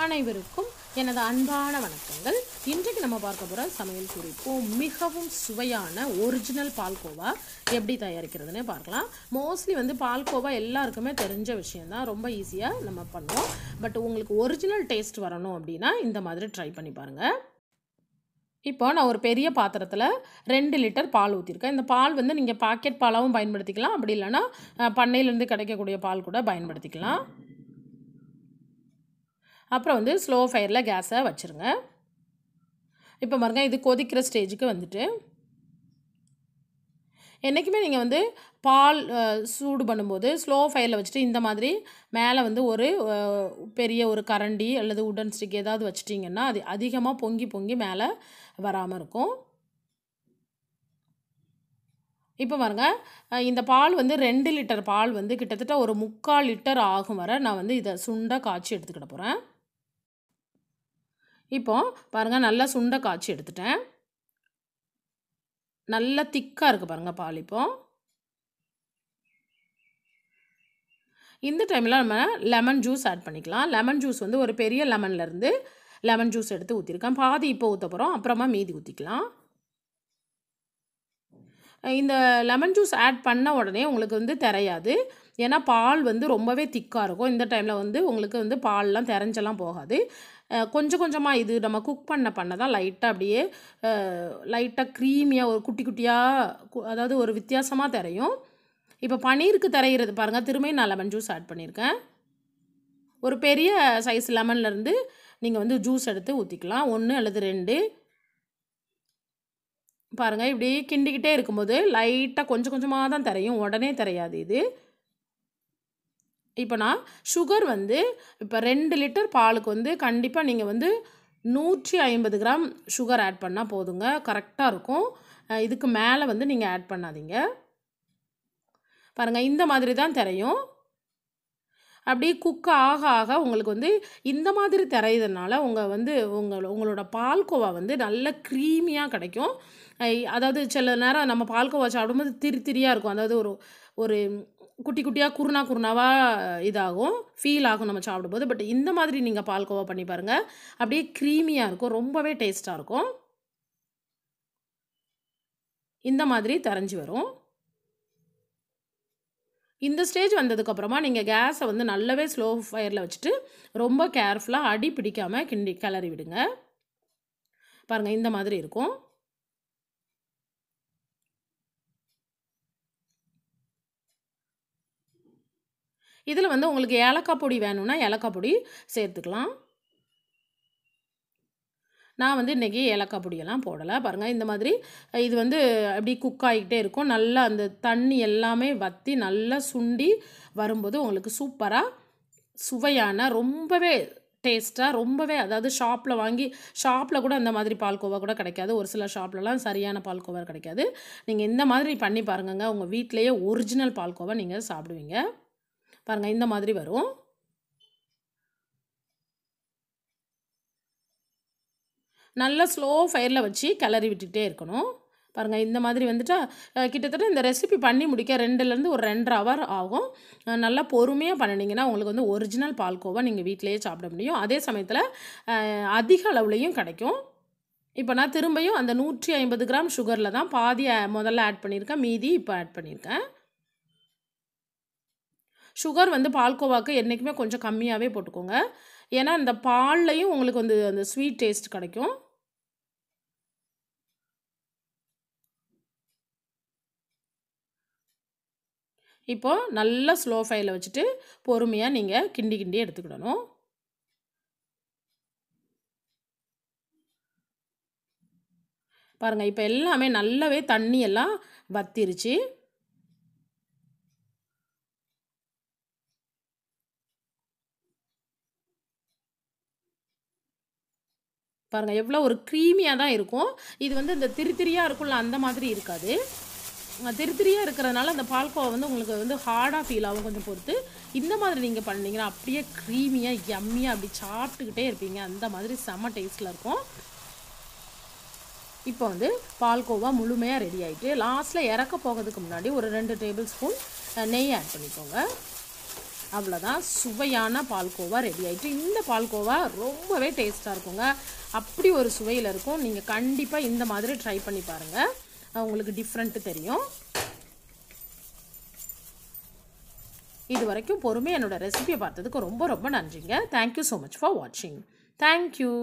அனைவருக்கும் எனது அன்பான வணக்கங்கள். இன்றைக்கு நம்ம பார்க்க போகிற சமையல் குறிப்பு மிகவும் சுவையான ஒரிஜினல் பால்கோவா எப்படி தயாரிக்கிறதுனே பார்க்கலாம். மோஸ்ட்லி பால்கோவா எல்லாருக்குமே தெரிஞ்ச விஷயந்தான், ரொம்ப ஈஸியாக நம்ம பண்ணுவோம். பட் உங்களுக்கு ஒரிஜினல் டேஸ்ட் வரணும் அப்படின்னா இந்த மாதிரி ட்ரை பண்ணி பாருங்கள். இப்போ நான் ஒரு பெரிய பாத்திரத்தில் 2 லிட்டர் பால் ஊற்றிருக்கேன். இந்த பால் நீங்கள் பாக்கெட் பாலாகவும் பயன்படுத்திக்கலாம், அப்படி இல்லைன்னா பண்ணையிலேருந்து கிடைக்கக்கூடிய பால் கூட பயன்படுத்திக்கலாம். அப்புறம் ஸ்லோ ஃபயரில் கேஸை வச்சுருங்க. இப்போ பாருங்க, இது கொதிக்கிற ஸ்டேஜுக்கு வந்துட்டு என்றைக்குமே நீங்கள் பால் சூடு பண்ணும்போது ஸ்லோ ஃபயரில் வச்சுட்டு இந்த மாதிரி மேலே ஒரு பெரிய ஒரு கரண்டி அல்லது உடன் ஸ்டிக் ஏதாவது வச்சிட்டிங்கன்னா அது அதிகமாக பொங்கி பொங்கி மேலே வராமல் இருக்கும். இப்போ பாருங்க, இந்த பால் 2 லிட்டர் பால் கிட்டத்தட்ட ஒரு 3/4 லிட்டர் ஆகும் வரை நான் இதை சுண்டை காய்ச்சி எடுத்துக்கிட போகிறேன். இப்போ பாருங்கள், நல்லா சுண்டை காய்ச்சி எடுத்துட்டேன். நல்லா திக்காக இருக்குது பாருங்கள் பால். இப்போ இந்த டைமில் நம்ம லெமன் ஜூஸ் ஆட் பண்ணிக்கலாம். லெமன் ஜூஸ் ஒரு பெரிய லெமன்லேருந்து லெமன் ஜூஸ் எடுத்து ஊற்றிருக்கேன். பாதி இப்போ ஊற்ற போகிறோம், அப்புறமா மீதி ஊற்றிக்கலாம். இந்த லெமன் ஜூஸ் ஆட் பண்ண உடனே உங்களுக்கு தெரியாது, ஏன்னா பால் ரொம்பவே திக்காக இருக்கும். இந்த டைமில் உங்களுக்கு பால்லாம் தெரிஞ்செல்லாம் போகாது. கொஞ்சம் கொஞ்சமாக இது நம்ம குக் பண்ண தான் லைட்டாக அப்படியே லைட்டாக க்ரீமியாக ஒரு குட்டி குட்டியாக, அதாவது ஒரு வித்தியாசமாக தெரியும். இப்போ பன்னீருக்கு தரையிறது பாருங்கள், திரும்பி நான் லெமன் ஜூஸ் ஆட் பண்ணியிருக்கேன். ஒரு பெரிய சைஸ் லெமன்லேருந்து நீங்கள் ஜூஸ் எடுத்து ஊற்றிக்கலாம், 1 அல்லது 2. பாருங்கள், இப்படி கிண்டிக்கிட்டே இருக்கும்போது லைட்டாக கொஞ்சம் கொஞ்சமாக தான் தெரியும், உடனே தெரியாது இது. இப்போ நான் சுகர் இப்போ 2 லிட்டர் பாலுக்கு கண்டிப்பாக நீங்கள் 150 கிராம் சுகர் ஆட் பண்ணால் போதுங்க, கரெக்டாக இருக்கும். இதுக்கு மேலே நீங்கள் ஆட் பண்ணாதீங்க. பாருங்கள், இந்த மாதிரி தான் தெரியும். அப்படியே குக் ஆக ஆக உங்களுக்கு இந்த மாதிரி தெரியுதுனால உங்களோட பால்கோவா நல்ல க்ரீமியாக கிடைக்கும். அதாவது சில நேரம் நம்ம பால்கோவா சாப்பிடும்போது திரியாக இருக்கும், அதாவது ஒரு குட்டி குட்டியாக குருணாவாக இதாகும், ஃபீல் ஆகும் நம்ம சாப்பிடும்போது. பட் இந்த மாதிரி நீங்கள் பால்கோவா பண்ணி பாருங்கள், அப்படியே க்ரீமியாக இருக்கும், ரொம்பவே டேஸ்ட்டாக இருக்கும். இந்த மாதிரி தெரிஞ்சு வரும். இந்த ஸ்டேஜ் வந்ததுக்கப்புறமா நீங்கள் கேஸை நல்லாவே ஸ்லோ ஃபயரில் வச்சுட்டு ரொம்ப கேர்ஃபுல்லாக அடி பிடிக்காமல் கிளறி விடுங்க. பாருங்கள், இந்த மாதிரி இருக்கும். இதில் உங்களுக்கு ஏலக்காய் பொடி வேணும்னா ஏலக்காய் பொடி சேர்த்துக்கலாம். நான் இன்றைக்கி ஏலக்காய் பொடியெல்லாம் போடலை. பாருங்கள், இந்த மாதிரி இது அப்படி குக் ஆகிக்கிட்டே இருக்கும். நல்லா அந்த தண்ணி எல்லாமே வற்றி நல்லா சுண்டி வரும்போது உங்களுக்கு சூப்பராக சுவையான ரொம்பவே டேஸ்ட்டாக ரொம்பவே, அதாவது ஷாப்பில் கூட அந்த மாதிரி பால்கோவா கூட கிடைக்காது. ஒரு சில ஷாப்லலாம் சரியான பால்கோவா கிடைக்காது. நீங்கள் இந்த மாதிரி பண்ணி பாருங்கங்க, உங்கள் வீட்டிலையே ஒரிஜினல் பால்கோவா நீங்கள் சாப்பிடுவீங்க. பாருங்கள், இந்த மாதிரி வரும். நல்லா ஸ்லோ ஃபயரில் வச்சு கிளறி விட்டுக்கிட்டே இருக்கணும். பாருங்கள், இந்த மாதிரி கிட்டத்தட்ட இந்த ரெசிபி பண்ணி முடிக்க 2லேருந்து ஒரு 2.5 ஹவர் ஆகும். நல்லா பொறுமையாக பண்ணினீங்கன்னா உங்களுக்கு ஒரிஜினல் பால்கோவா நீங்கள் வீட்டிலையே சாப்பிட முடியும். அதே சமயத்தில் அதிக அளவுலையும் கிடைக்கும். இப்போ நான் திரும்பியும் அந்த 150 கிராம் சுகரில் தான் பாதி முதல்ல ஆட் பண்ணியிருக்கேன், மீதி இப்போ ஆட் பண்ணியிருக்கேன். சுகர் பால்கோவாக்கு என்றைக்குமே கொஞ்சம் கம்மியாகவே போட்டுக்கோங்க, ஏன்னா இந்த பால்லையும் உங்களுக்கு அந்த ஸ்வீட் டேஸ்ட் கிடைக்கும். இப்போது நல்லா ஸ்லோ ஃபயரில் வச்சுட்டு பொறுமையாக நீங்கள் கிண்டி எடுத்துக்கிடணும். பாருங்கள், இப்போ எல்லாமே நல்லாவே தண்ணி எல்லாம் வத்திருச்சு. பாருங்கள், எவ்வளோ ஒரு க்ரீமியாக தான் இருக்கும். இது இந்த திரியாக இருக்கும்ல, அந்த மாதிரி இருக்காது. திரியாக இருக்கிறதுனால அந்த பால்கோவா உங்களுக்கு ஹார்டாக ஃபீல் ஆகும் கொஞ்சம் பொறுத்து. இந்த மாதிரி நீங்கள் பண்ணிங்கன்னா அப்படியே க்ரீமியாக யம்மியாக அப்படி சாப்பிட்டுக்கிட்டே இருப்பீங்க, அந்த மாதிரி செம்ம டேஸ்ட்டில் இருக்கும். இப்போ பால்கோவா முழுமையாக ரெடி ஆகிட்டு லாஸ்ட்டில் இறக்க போகிறதுக்கு முன்னாடி ஒரு 2 டேபிள் ஸ்பூன் நெய் ஆட் பண்ணிக்கோங்க. அவ்வளோதான், சுவையான பால்கோவா ரெடி ஆகிட்டு. இந்த பால்கோவா ரொம்பவே டேஸ்ட்டாக இருக்குங்க, அப்படி ஒரு சுவையில் இருக்கும். நீங்கள் கண்டிப்பாக இந்த மாதிரி ட்ரை பண்ணி பாருங்கள், உங்களுக்கு டிஃப்ரெண்ட்டு தெரியும். இது வரைக்கும் பொறுமையாக என்னோடய ரெசிபியை பார்த்ததுக்கு ரொம்ப ரொம்ப நன்றிங்க. தேங்க்யூ ஸோ மச் ஃபார் வாட்சிங். தேங்க்யூ.